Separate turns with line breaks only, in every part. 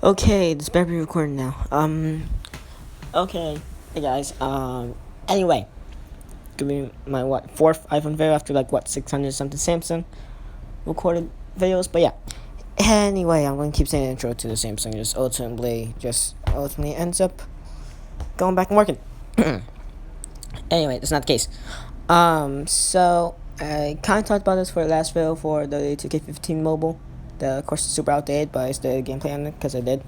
Okay, this better be recording now. Okay, hey guys. Anyway, give me my fourth iPhone video after 600 something Samsung recorded videos. But yeah. Anyway, I'm gonna keep saying the intro to the Samsung. Just ultimately ends up going back and working. Anyway, that's not the case. So I kind of talked about this for the last video for the 2K15 mobile. Of course, it's super outdated, but I still did gameplay on it because I did.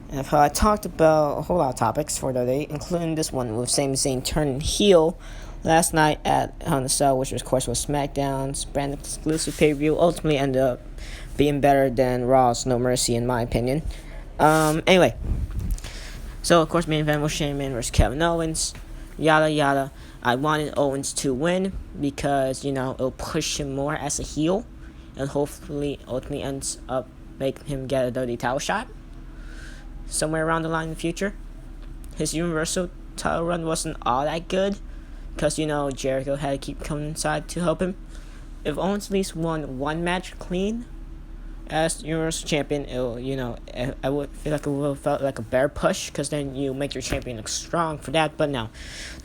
And I talked about a whole lot of topics for the day, including this one with ZAYN turning heel last night at Hell in a Cell, which of course was SmackDown's brand exclusive pay-per-view. Ultimately ended up being better than Raw's No Mercy, in my opinion. Anyway, so of course main event was Shane McMahon versus Kevin Owens. Yada yada. I wanted Owens to win because it'll push him more as a heel, and hopefully ultimately ends up making him get a WWE title shot somewhere around the line in the future. His Universal title run wasn't all that good because Jericho had to keep coming inside to help him. If Owens at least won one match clean as Universal Champion, I would feel like it would have felt like a better push, because then you make your champion look strong for that. But no,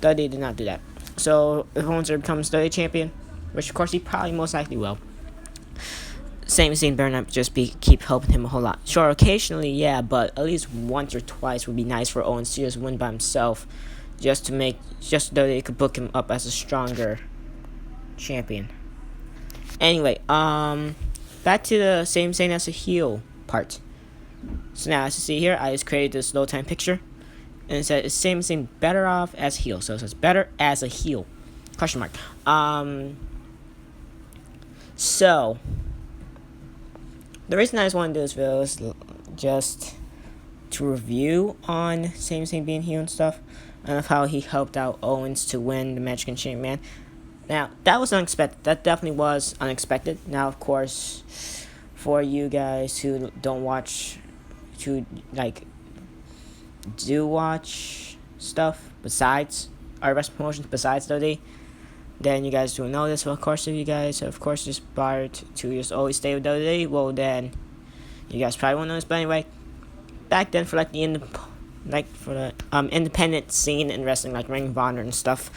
WWE did not do that. So if Owens ever becomes WWE Champion, which of course he probably most likely will, ZAYN better not just keep helping him a whole lot. Sure, occasionally, yeah, but at least once or twice would be nice for Owens to just win by himself, just so they could book him up as a stronger champion. Anyway, back to the ZAYN as a heel part. So now, as you see here, I just created this low time picture, and it said, "Is ZAYN better off as heel?" So it says better as a heel, question mark. So the reason I just want to do this video is just to review on ZAYN being heel and stuff, and of how he helped out Owens to win the match against Shane McMahon. Now, that was unexpected. That definitely was unexpected. Now, of course, for you guys who don't watch, do watch stuff besides our wrestling promotions, besides WWE, then you guys will know this. Well, of course, if you guys, aspired to just always stay with WWE, well, then you guys probably won't know this. But anyway, back then, for the independent scene in wrestling, like Ring of Honor and stuff,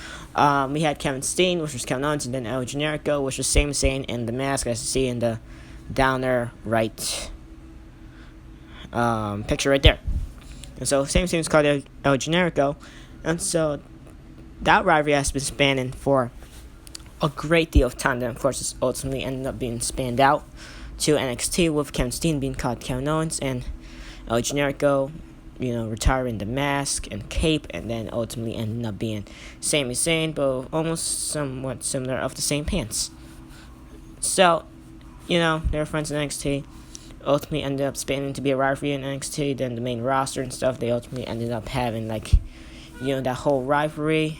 we had Kevin Steen, which was Kevin Owens, and then El Generico, which was ZAYN in the mask, as you see in the down there right picture right there. And so ZAYN is called El Generico, and so that rivalry has been spanning for a great deal of time. Then, of course, it's ultimately ended up being spanned out to NXT, with Kevin Steen being called Kevin Owens, and El Generico, retiring the mask and cape, and then ultimately ending up being Sami Zayn, but almost somewhat similar of the same pants. So, they were friends in NXT. Ultimately ended up spanning to be a rivalry in NXT. Then the main roster and stuff, they ultimately ended up having that whole rivalry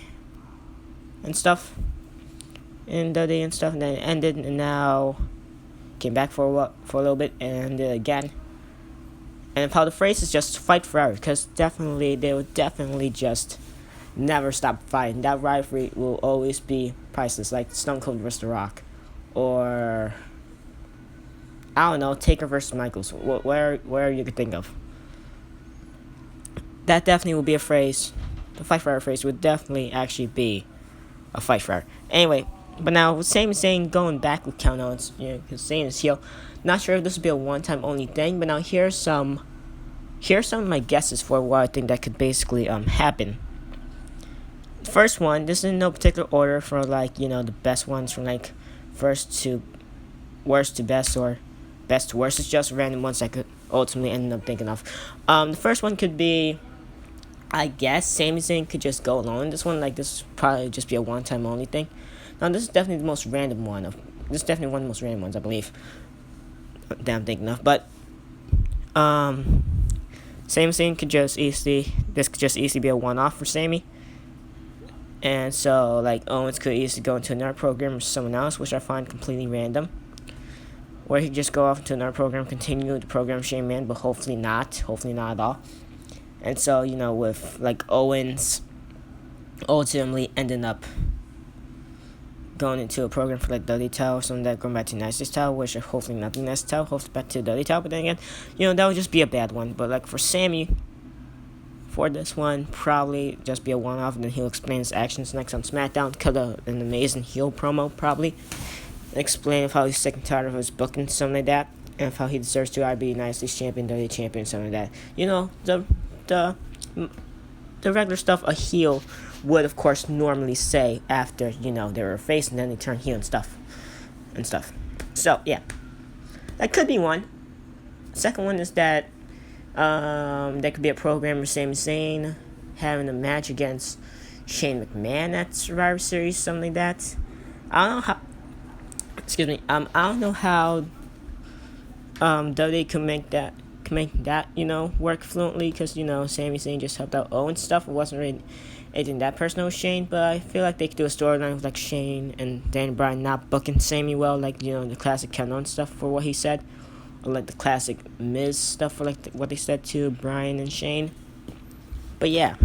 and stuff in the day and stuff, and then it ended, and now came back for a little bit and ended again. And how the phrase is just fight forever, because they will definitely just never stop fighting. That rivalry will always be priceless, like Stone Cold versus The Rock, or I don't know, Taker versus Michaels, where you could think of. That definitely will be a phrase. The fight forever phrase would definitely actually be a fight forever. Anyway, but now with Zayn going back with Kevin Owens, because Zayn is heel. Not sure if this will be a one-time only thing, but now here's some of my guesses for what I think that could basically happen. First one, this is in no particular order for the best ones from first to worst to best, or best to worst. It's just random ones I could ultimately end up thinking of. The first one could be, I guess, Sami Zayn could just go alone. This one, this would probably just be a one-time only thing. Now, this is definitely the most random one. This is definitely one of the most random ones, I believe, that I'm thinking of. But Sami Zayn could just easily be a one-off for Sami. And so, Owens could easily go into another program with someone else, which I find completely random. Or he could just go off into another program, continue the program Shane McMahon, but hopefully not at all. And so, with Owens ultimately ending up going into a program for like Dirty Towel or something, that going back to Nicest Towel, which hopefully not the Nicest Towel, hopefully back to Dirty Towel. But then again, that would just be a bad one. But like for SAMI, for this one, probably just be a one-off, and then he'll explain his actions next on SmackDown. Cut an amazing heel promo, probably explain how he's sick and tired of his booking, something like that, and how he deserves to be United States champion, Dirty champion, something like that. The regular stuff a heel would, of course, normally say after they were a face and then they turn heel and stuff. So yeah, that could be one. Second one is that there could be a program with Sami Zayn having a match against Shane McMahon at Survivor Series, something like that. I don't know how. Excuse me. I don't know how WWE can make that work fluently, because Sami Zayn just helped out Owen stuff. It wasn't really anything that personal with Shane, but I feel like they could do a storyline with like Shane and Daniel Bryan not booking Sami well, like the classic Kevin Owens stuff for what he said, or like the classic Miz stuff for like what they said to Bryan and Shane. But yeah,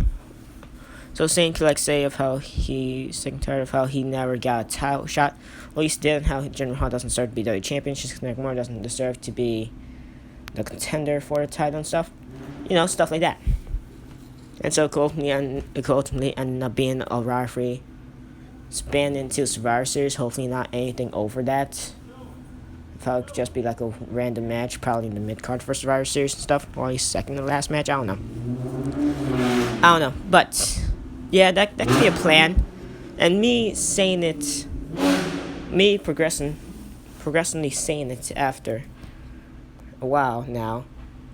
so Shane could like say of how he's sick and tired of how he never got a title shot. Well, he did, and how Jinder Mahal doesn't deserve to be WWE champion. Just like Nakamura doesn't deserve to be the contender for the title and stuff. Stuff like that. And so it could ultimately end up being a rivalry spanned into Survivor Series. Hopefully not anything over that. It'll just be like a random match, probably in the mid-card for Survivor Series and stuff. Or at least second to last match, I don't know. But yeah, that could be a plan. And me progressively saying it after a while now,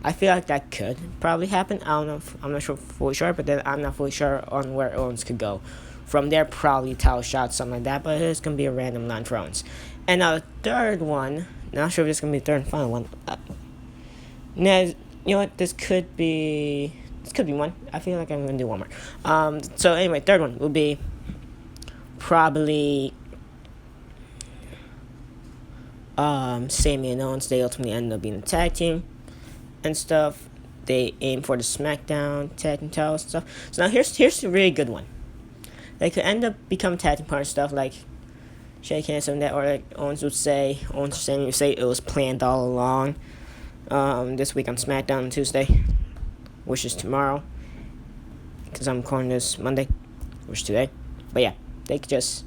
I feel like that could probably happen. I don't know. I'm not fully sure, but then I'm not fully sure on where Owens could go. From there, probably title shot, something like that. But it's gonna be a random line for Owens. And now the third one, not sure if it's gonna be the third and final one. Now, you know what? This could be one. I feel like I'm gonna do one more. So anyway, third one will be probably Sami and Owens. They ultimately end up being a tag team and stuff. They aim for the SmackDown tag team title and stuff. So now here's a really good one. They could end up becoming tag team partners, stuff like shake hands and that, or like Owens or Sami would say it was planned all along. This week on SmackDown on Tuesday, which is tomorrow, because I'm recording this Monday, which is today. But yeah, they could just,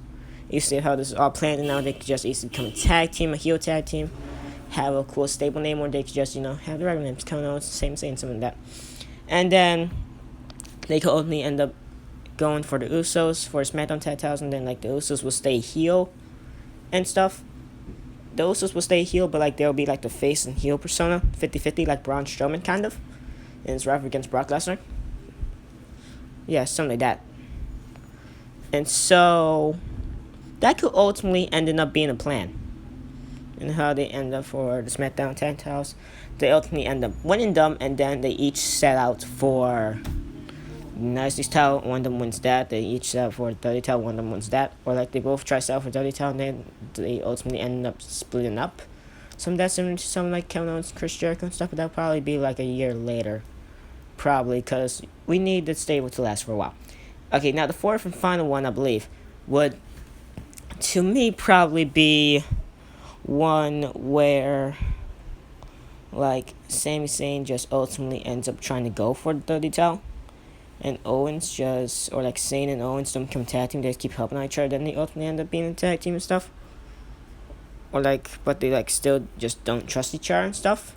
you see how this is all planned, and now they could just easily become a tag team, a heel tag team, have a cool stable name, or they could just, have the regular names, coming out, same, something like that. And then they could ultimately end up going for the Usos for SmackDown tag titles, and then like the Usos will stay heel and stuff. The Usos will stay heel, but like they'll be like the face and heel persona, 50-50, like Braun Strowman kind of, in his rivalry against Brock Lesnar. Yeah, something like that. And so that could ultimately end up being a plan. And how they end up for the SmackDown tag titles, they ultimately end up winning them, and then they each set out for United States title. One of them wins that. They each set out for the Dirty title. One of them wins that. Or like they both try to set out for Dirty title, and then they ultimately end up splitting up. Some that's similar to something like Kevin Owens, Chris Jericho and stuff, but that'll probably be like a year later. Probably, because we need the stable to last for a while. Okay, now the fourth and final one, I believe, would, to me, probably be one where, like, Sami Zayn just ultimately ends up trying to go for the Dirty title, and Owens just, or like Zayn and Owens don't become tag team, they just keep helping each other, then they ultimately end up being a tag team and stuff. Or like, but they like still just don't trust each other and stuff.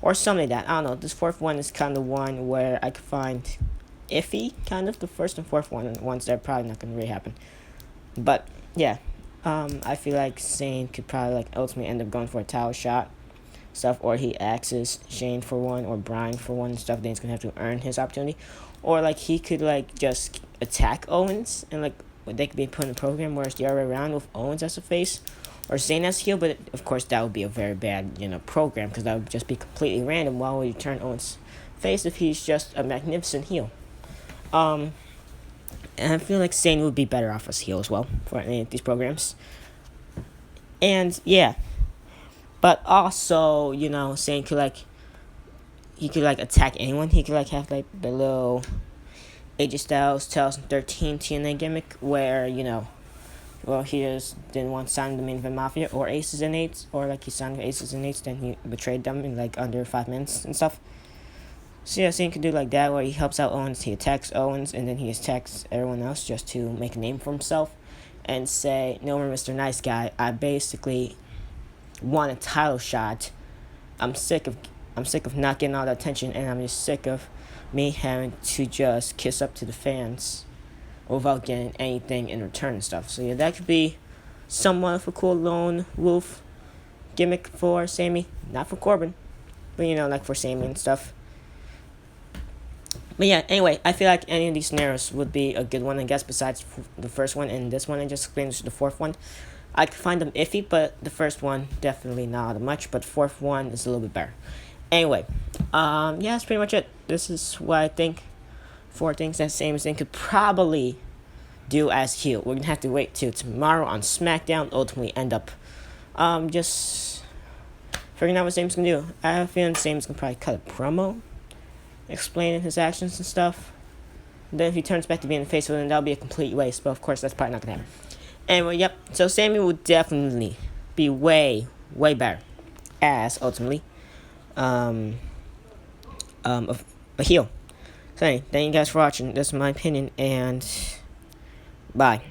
Or something like that. I don't know. This fourth one is kind of one where I could find iffy, kind of. The first and fourth ones that are probably not going to really happen. But, yeah. I feel like Zayn could probably like ultimately end up going for a title shot stuff, or he axes Shane for one, or Bryan for one and stuff. Then he's going to have to earn his opportunity. Or like he could like just attack Owens, and like they could be put in a program where it's the other way around with Owens as a face or Zayn as a heel. But of course that would be a very bad program, because that would just be completely random. Why would you turn Owens face if he's just a magnificent heel? And I feel like Zayn would be better off as heel as well for any of these programs. And yeah, but also Zayn could like, he could like attack anyone. He could like have like the little AJ Styles 2013 TNA gimmick where well, he just didn't want to sign the main event Mafia or Aces and Eights, or like he signed Aces and Eights, then he betrayed them in like under 5 minutes and stuff. So yeah, Zayn could do like that, where he helps out Owens, he attacks Owens, and then he attacks everyone else just to make a name for himself, and say, "No more Mr. Nice Guy. I basically want a title shot. I'm sick of not getting all the attention, and I'm just sick of me having to just kiss up to the fans without getting anything in return and stuff." So yeah, that could be somewhat of a cool lone wolf gimmick for Sami, not for Corbin, but like for Sami and stuff. But yeah, anyway, I feel like any of these scenarios would be a good one, I guess, besides the first one and this one I just explained, the fourth one. I could find them iffy, but the first one, definitely not much, but the fourth one is a little bit better. Anyway, yeah, that's pretty much it. This is what I think. 4 things that Sami Zayn could probably do as heel. We're going to have to wait till tomorrow on SmackDown, ultimately end up just figuring out what Sami's going to do. I have a feeling Sami's going to probably cut a promo explaining his actions and stuff. And then if he turns back to being the face, well, then that'll be a complete waste. But of course, that's probably not going to happen. Anyway, yep. So Sami will definitely be way, way better as ultimately a heel. So anyway, thank you guys for watching. This is my opinion, and bye.